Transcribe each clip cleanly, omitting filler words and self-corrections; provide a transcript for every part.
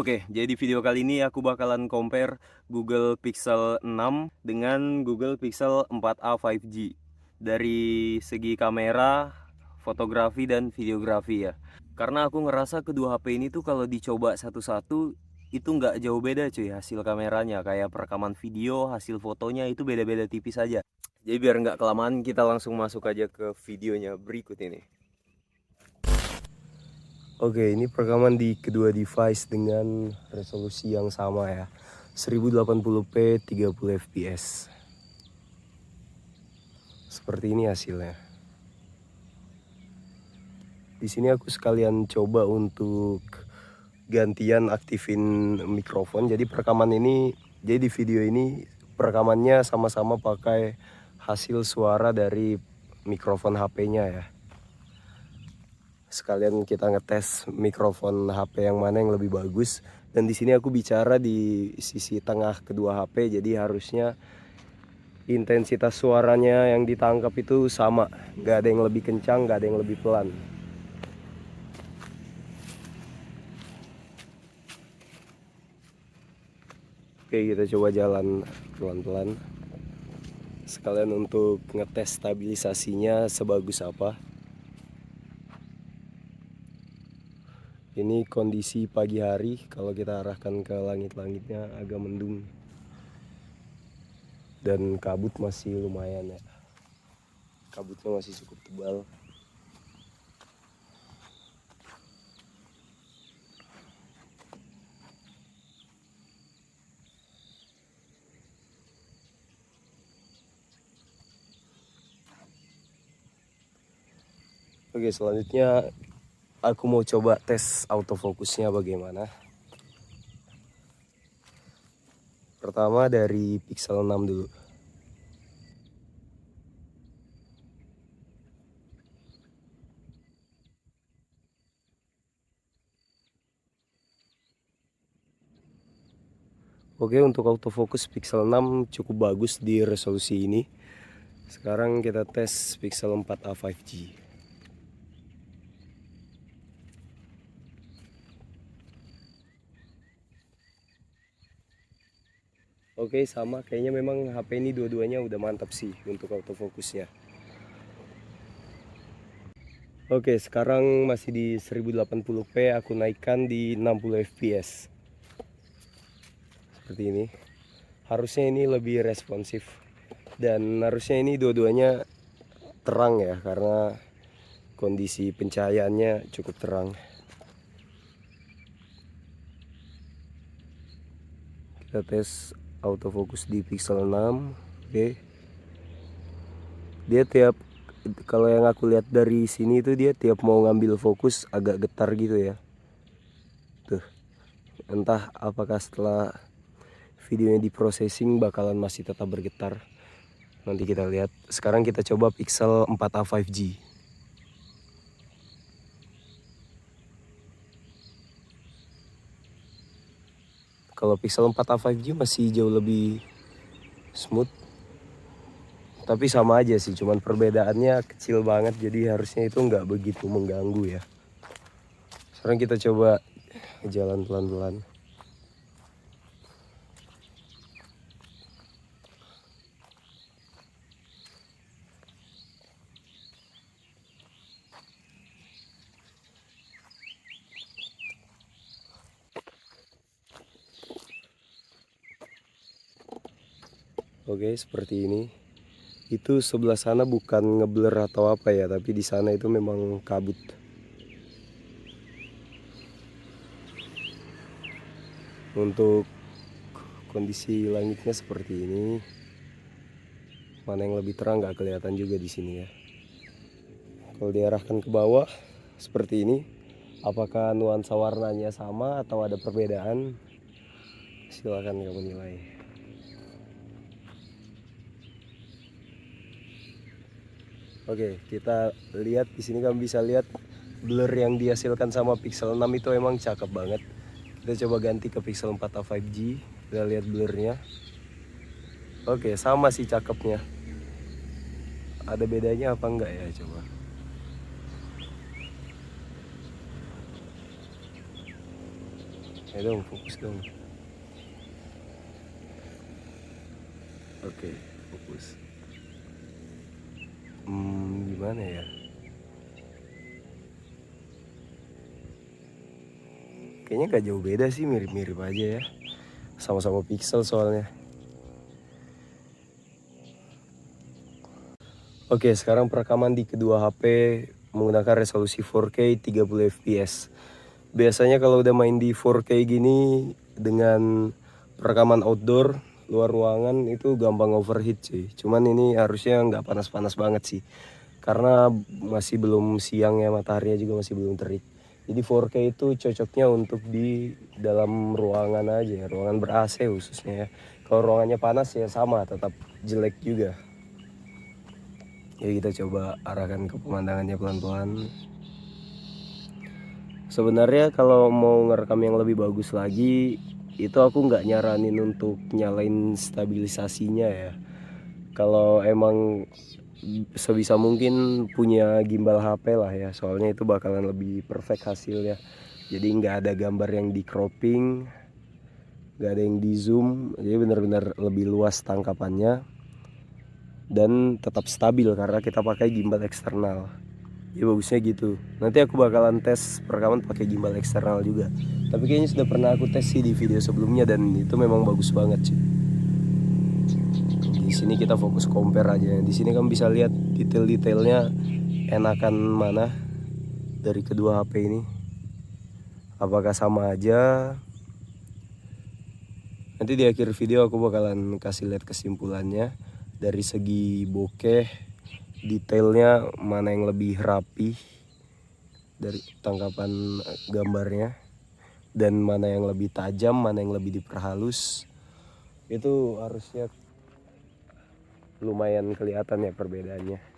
Oke, jadi video kali ini aku bakalan compare Google Pixel 6 dengan Google Pixel 4a 5G. Dari segi kamera, fotografi, dan videografi ya. Karena aku ngerasa kedua HP ini tuh kalau dicoba satu-satu itu nggak jauh beda cuy hasil kameranya. Kayak perekaman video, hasil fotonya itu beda-beda tipis aja. Jadi biar nggak kelamaan kita langsung masuk aja ke videonya berikut ini. Oke, ini perekaman di kedua device dengan resolusi yang sama ya. 1080p 30 fps. Seperti ini hasilnya. Di sini aku sekalian coba untuk gantian aktifin mikrofon. Jadi di video ini perekamannya sama-sama pakai hasil suara dari mikrofon HP-nya ya. Sekalian kita ngetes mikrofon HP yang mana yang lebih bagus. Dan di sini aku bicara di sisi tengah kedua HP, jadi harusnya intensitas suaranya yang ditangkap itu sama, nggak ada yang lebih kencang, nggak ada yang lebih pelan. Oke, kita coba jalan pelan-pelan sekalian untuk ngetes stabilisasinya sebagus apa. Ini kondisi pagi hari, kalau kita arahkan ke langit-langitnya agak mendung dan kabut masih lumayan ya. Kabutnya masih cukup tebal. Oke, selanjutnya aku mau coba tes autofocusnya bagaimana. Pertama dari Pixel 6 dulu. Oke, untuk autofocus Pixel 6 cukup bagus di resolusi ini. Sekarang kita tes Pixel 4a 5G. Oke, sama kayaknya memang HP ini dua-duanya udah mantap sih untuk autofocusnya. Oke, sekarang masih di 1080p, aku naikkan di 60 fps. Seperti ini. Harusnya ini lebih responsif. Dan harusnya ini dua-duanya terang ya, karena kondisi pencahayaannya cukup terang. Kita tes autofocus di Pixel 6. Oke. Dia kalau yang aku lihat dari sini itu dia tiap mau ngambil fokus agak getar gitu ya. Tuh. Entah apakah setelah videonya diprocessing bakalan masih tetap bergetar. Nanti kita lihat. Sekarang kita coba Pixel 4a 5G. Kalau Pixel 4a 5G masih jauh lebih smooth. Tapi sama aja sih, cuman perbedaannya kecil banget, jadi harusnya itu nggak begitu mengganggu ya. Sekarang kita coba jalan pelan-pelan. Oke, seperti ini. Itu sebelah sana bukan ngeblur atau apa ya, tapi di sana itu memang kabut. Untuk kondisi langitnya seperti ini. Mana yang lebih terang nggak kelihatan juga di sini ya. Kalau diarahkan ke bawah seperti ini, apakah nuansa warnanya sama atau ada perbedaan? Silakan kamu nilai. Oke, kita lihat di sini kamu bisa lihat blur yang dihasilkan sama Pixel 6 itu emang cakep banget. Kita coba ganti ke Pixel 4a 5G. Kita lihat blurnya. Oke, sama sih cakepnya. Ada bedanya apa enggak ya, coba. Ayo dong, fokus dong. Oke, fokus. Gimana ya? Kayaknya gak jauh beda sih, mirip-mirip aja ya. Sama-sama pixel soalnya. Oke, sekarang perekaman di kedua HP menggunakan resolusi 4K 30 fps. Biasanya kalau udah main di 4K gini dengan perekaman outdoor, luar ruangan itu gampang overheat sih. Cuman ini harusnya nggak panas-panas banget sih. Karena masih belum siang ya, mataharinya juga masih belum terik. Jadi 4K itu cocoknya untuk di dalam ruangan aja, ruangan ber-AC khususnya ya. Kalau ruangannya panas ya sama, tetap jelek juga. Jadi kita coba arahkan ke pemandangannya pelan-pelan. Sebenarnya kalau mau ngerekam yang lebih bagus lagi, itu aku nggak nyaranin untuk nyalain stabilisasinya ya. Kalau emang sebisa mungkin punya gimbal HP lah ya, soalnya itu bakalan lebih perfect hasilnya. Jadi nggak ada gambar yang di cropping, nggak ada yang di zoom, jadi benar-benar lebih luas tangkapannya dan tetap stabil karena kita pakai gimbal eksternal. Ya bagusnya gitu. Nanti aku bakalan tes perekaman pakai gimbal eksternal juga. Tapi kayaknya sudah pernah aku tes sih di video sebelumnya dan itu memang bagus banget sih. Di sini kita fokus compare aja. Di sini kamu bisa lihat detail-detailnya enakan mana dari kedua HP ini. Apakah sama aja? Nanti di akhir video aku bakalan kasih lihat kesimpulannya dari segi bokeh, detailnya mana yang lebih rapi dari tangkapan gambarnya dan mana yang lebih tajam, mana yang lebih diperhalus. Itu harusnya lumayan kelihatan ya perbedaannya.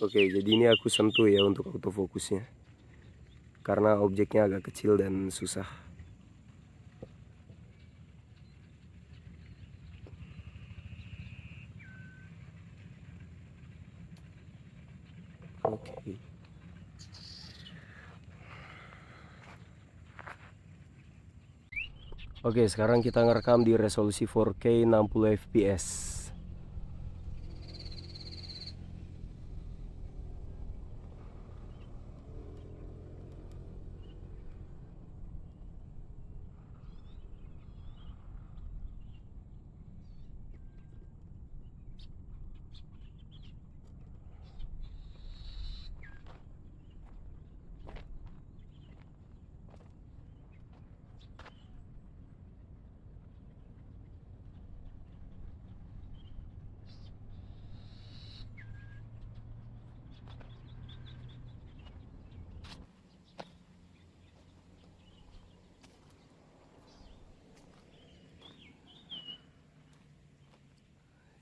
Oke, jadi ini aku sentuh ya untuk autofokusnya karena objeknya agak kecil dan susah. Oke. Oke, sekarang kita ngerekam di resolusi 4K 60 fps.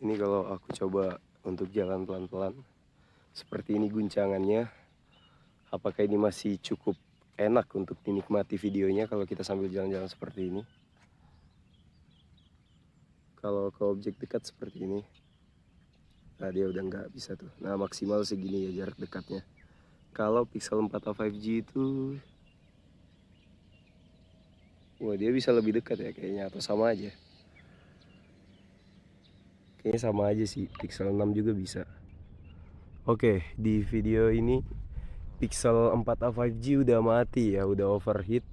Ini kalau aku coba untuk jalan pelan-pelan seperti ini guncangannya, apakah ini masih cukup enak untuk dinikmati videonya kalau kita sambil jalan-jalan seperti ini? Kalau ke objek dekat seperti ini, nah dia udah nggak bisa tuh. Nah maksimal segini ya jarak dekatnya. Kalau Pixel 4a 5G itu, wah dia bisa lebih dekat ya kayaknya, atau sama aja. Kayaknya sama aja sih, Pixel 6 juga bisa. Oke, di video ini Pixel 4a 5G udah mati ya, udah overheat.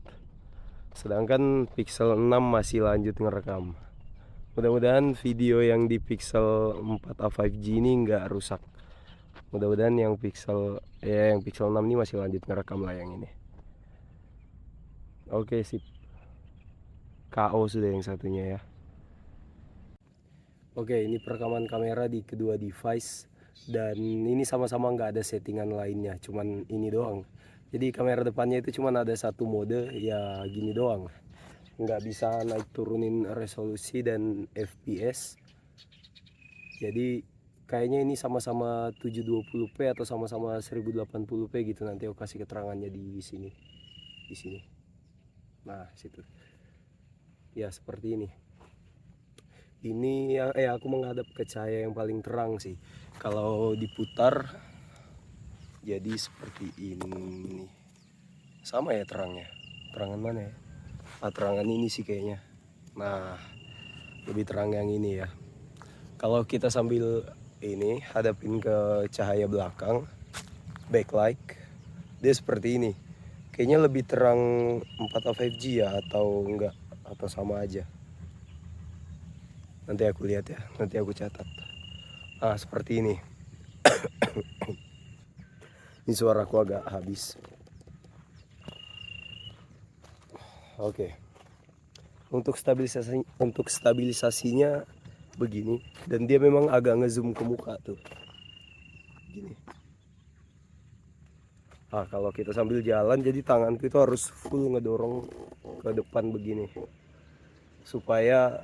Sedangkan Pixel 6 masih lanjut ngerekam. Mudah-mudahan video yang di Pixel 4a 5G ini nggak rusak. Mudah-mudahan yang Pixel 6 ini masih lanjut ngerekam lah yang ini. Oke, sip. KO sudah yang satunya ya. Oke, ini perekaman kamera di kedua device dan ini sama-sama nggak ada settingan lainnya, cuman ini doang. Jadi kamera depannya itu cuman ada satu mode ya gini doang. Nggak bisa naik turunin resolusi dan FPS. Jadi kayaknya ini sama-sama 720p atau sama-sama 1080p gitu, nanti aku kasih keterangannya di sini. Di sini. Nah, situ. Ya, seperti ini. Ini aku menghadap ke cahaya yang paling terang sih. Kalau diputar jadi seperti ini. Sama ya terangnya. Terangan mana ya? Terangan ini sih kayaknya. Nah, lebih terang yang ini ya. Kalau kita sambil ini hadapin ke cahaya belakang, backlight, dia seperti ini. Kayaknya lebih terang 4A 5G ya, atau enggak, atau sama aja. Nanti aku lihat ya, nanti aku catat. Seperti ini. Ini suaraku agak habis. Oke. Untuk stabilisasinya begini, dan dia memang agak ngezoom ke muka tuh. Gini. Kalau kita sambil jalan, jadi tanganku itu harus full ngedorong ke depan begini, supaya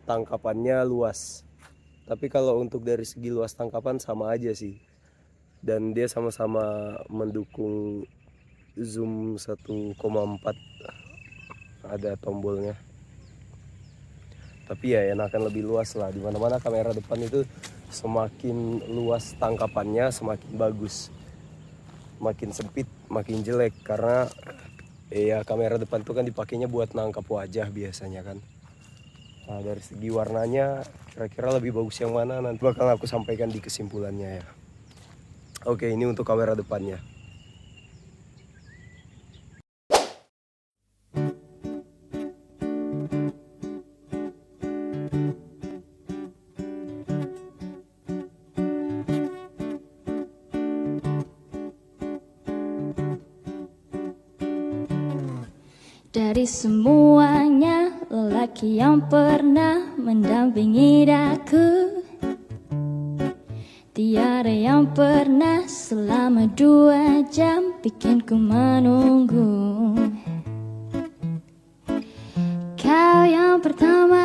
tangkapannya luas. Tapi kalau untuk dari segi luas tangkapan sama aja sih, dan dia sama-sama mendukung zoom 1,4, ada tombolnya. Tapi ya enakan lebih luas lah. Dimana-mana kamera depan itu semakin luas tangkapannya semakin bagus. Makin sempit makin jelek, karena ya kamera depan tuh kan dipakainya buat nangkap wajah biasanya kan. Dari segi warnanya kira-kira lebih bagus yang mana, nanti bakal aku sampaikan di kesimpulannya ya. Oke, ini untuk kamera depannya. Dari semuanya lelaki yang pernah mendampingi daku, tiada yang pernah selama 2 jam bikin ku menunggu. Kau yang pertama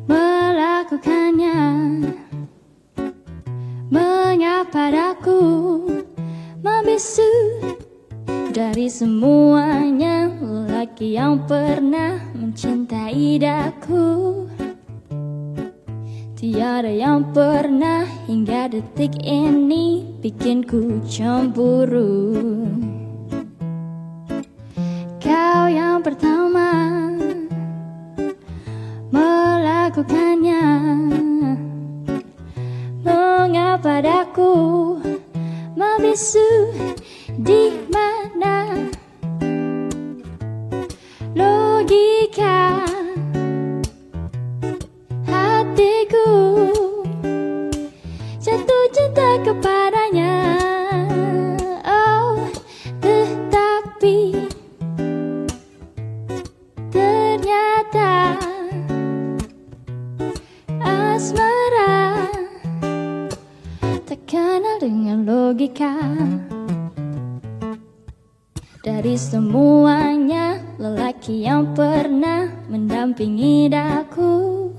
melakukannya, mengapa daku membisu. Dari semuanya lelaki yang pernah mencintai daku, tiada yang pernah hingga detik ini bikin ku cemburu. Kau yang pertama melakukannya, mengapa daku membisu. Di mana logika hatiku jatuh cinta kepadanya? Oh, tetapi ternyata asmara tak kenal dengan logika. Dari semuanya lelaki yang pernah mendampingi daku,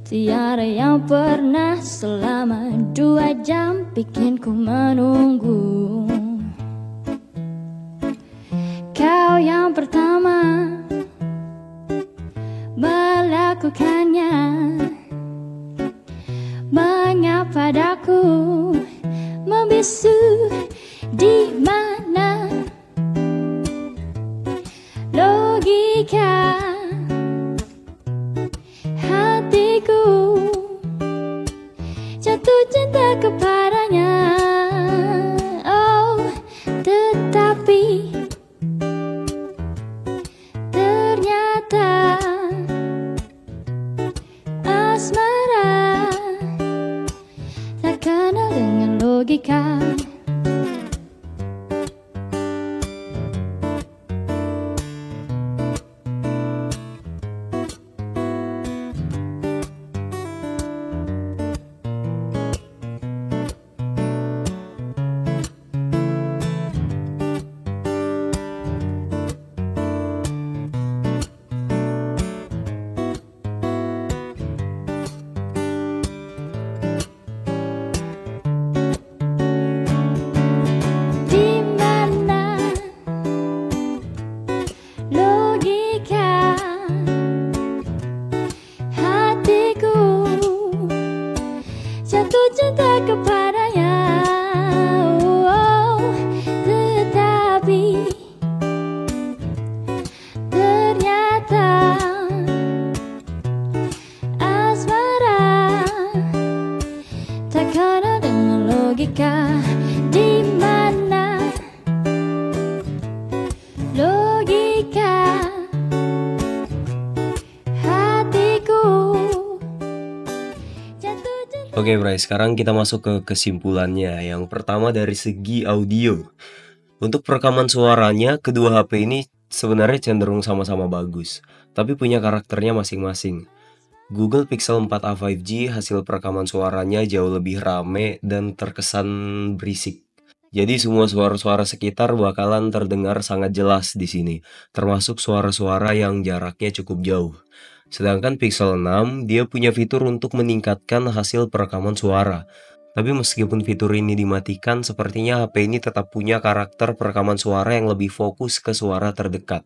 tiada yang pernah selama 2 jam bikin ku menunggu. Kau yang pertama melakukannya, mengapa daku membisu. Di mana logika hatiku jatuh cinta kepadanya? Oh, tetapi ternyata asmara tak kenal dengan logika. kepadanya. Oh, tetapi ternyata asmara tak kena dengan logika, di mana logika hatiku jatuh cinta. Oke Bray, sekarang kita masuk ke kesimpulannya. Yang pertama dari segi audio. Untuk perekaman suaranya, kedua HP ini sebenarnya cenderung sama-sama bagus, tapi punya karakternya masing-masing. Google Pixel 4a 5G hasil perekaman suaranya jauh lebih rame dan terkesan berisik. Jadi semua suara-suara sekitar bakalan terdengar sangat jelas di sini, termasuk suara-suara yang jaraknya cukup jauh. Sedangkan Pixel 6 dia punya fitur untuk meningkatkan hasil perekaman suara. Tapi meskipun fitur ini dimatikan, sepertinya HP ini tetap punya karakter perekaman suara yang lebih fokus ke suara terdekat.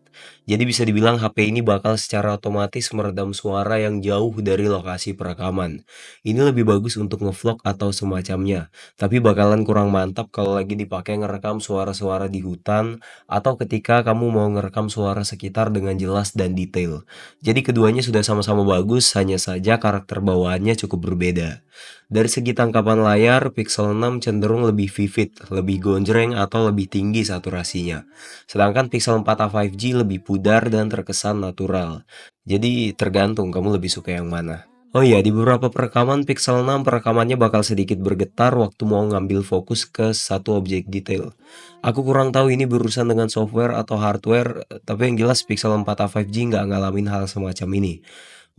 Jadi bisa dibilang HP ini bakal secara otomatis meredam suara yang jauh dari lokasi perekaman. Ini lebih bagus untuk ngevlog atau semacamnya, tapi bakalan kurang mantap kalau lagi dipakai ngerekam suara-suara di hutan atau ketika kamu mau ngerekam suara sekitar dengan jelas dan detail. Jadi keduanya sudah sama-sama bagus, hanya saja karakter bawaannya cukup berbeda. Dari segi tangkapan layar, Pixel 6 cenderung lebih vivid, lebih gonjreng atau lebih tinggi saturasinya. Sedangkan Pixel 4a 5G lebih pudar dan terkesan natural. Jadi tergantung kamu lebih suka yang mana. Oh iya, di beberapa perekaman Pixel 6 perekamannya bakal sedikit bergetar waktu mau ngambil fokus ke satu objek detail. Aku kurang tahu ini berurusan dengan software atau hardware, tapi yang jelas Pixel 4a 5G nggak ngalamin hal semacam ini.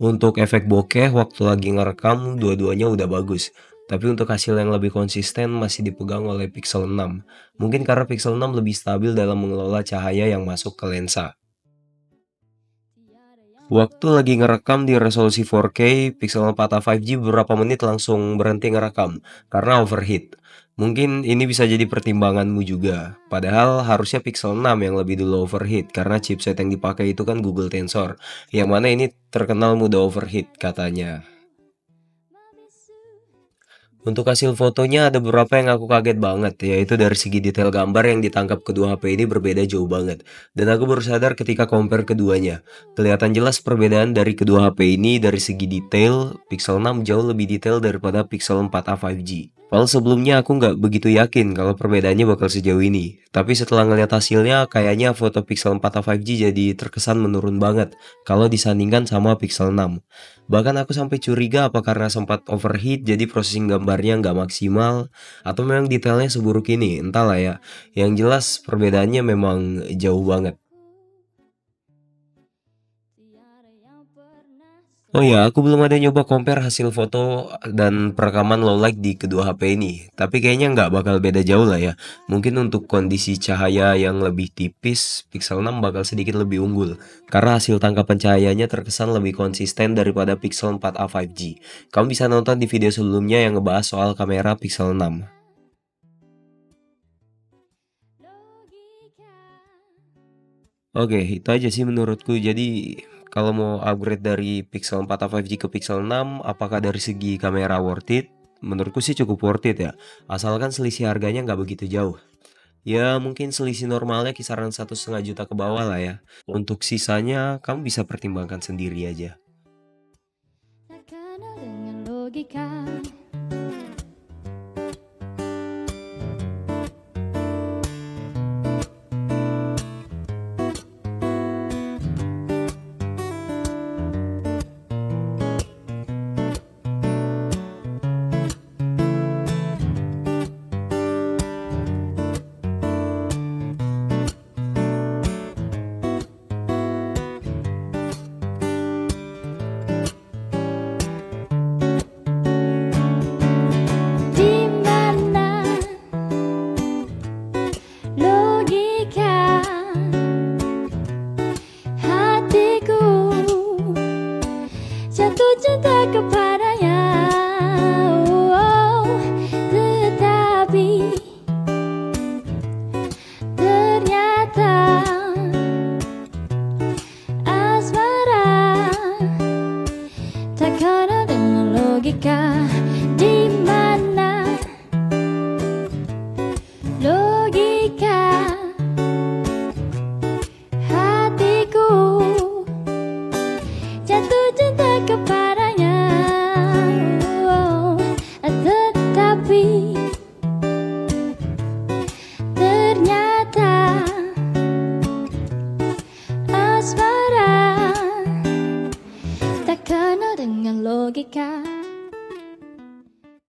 Untuk efek bokeh waktu lagi ngerekam dua-duanya udah bagus. Tapi untuk hasil yang lebih konsisten masih dipegang oleh Pixel 6. Mungkin karena Pixel 6 lebih stabil dalam mengelola cahaya yang masuk ke lensa. Waktu lagi ngerekam di resolusi 4K, Pixel 4a 5G beberapa menit langsung berhenti ngerekam karena overheat. Mungkin ini bisa jadi pertimbanganmu juga. Padahal harusnya Pixel 6 yang lebih dulu overheat karena chipset yang dipakai itu kan Google Tensor, yang mana ini terkenal mudah overheat katanya. Untuk hasil fotonya ada beberapa yang aku kaget banget, yaitu dari segi detail gambar yang ditangkap kedua HP ini berbeda jauh banget. Dan aku baru sadar ketika compare keduanya. Kelihatan jelas perbedaan dari kedua HP ini dari segi detail, Pixel 6 jauh lebih detail daripada Pixel 4a 5G. Padahal sebelumnya aku nggak begitu yakin kalau perbedaannya bakal sejauh ini. Tapi setelah ngeliat hasilnya, kayaknya foto Pixel 4a 5G jadi terkesan menurun banget kalau disandingkan sama Pixel 6. Bahkan aku sampai curiga apa karena sempat overheat jadi processing gambarnya nggak maksimal atau memang detailnya seburuk ini, entahlah ya. Yang jelas perbedaannya memang jauh banget. Oh ya, aku belum ada nyoba compare hasil foto dan perekaman low light di kedua HP ini. Tapi kayaknya nggak bakal beda jauh lah ya. Mungkin untuk kondisi cahaya yang lebih tipis, Pixel 6 bakal sedikit lebih unggul. Karena hasil tangkapan cahayanya terkesan lebih konsisten daripada Pixel 4a 5G. Kamu bisa nonton di video sebelumnya yang ngebahas soal kamera Pixel 6. Oke, itu aja sih menurutku. Jadi kalau mau upgrade dari Pixel 4a 5G ke Pixel 6, apakah dari segi kamera worth it? Menurutku sih cukup worth it ya. Asalkan selisih harganya nggak begitu jauh. Ya mungkin selisih normalnya kisaran 1,5 juta ke bawah lah ya. Untuk sisanya kamu bisa pertimbangkan sendiri aja. Tak kenal dengan logika. Cinta kepadanya, oh, tetapi ternyata asmara tak kena dengan logika.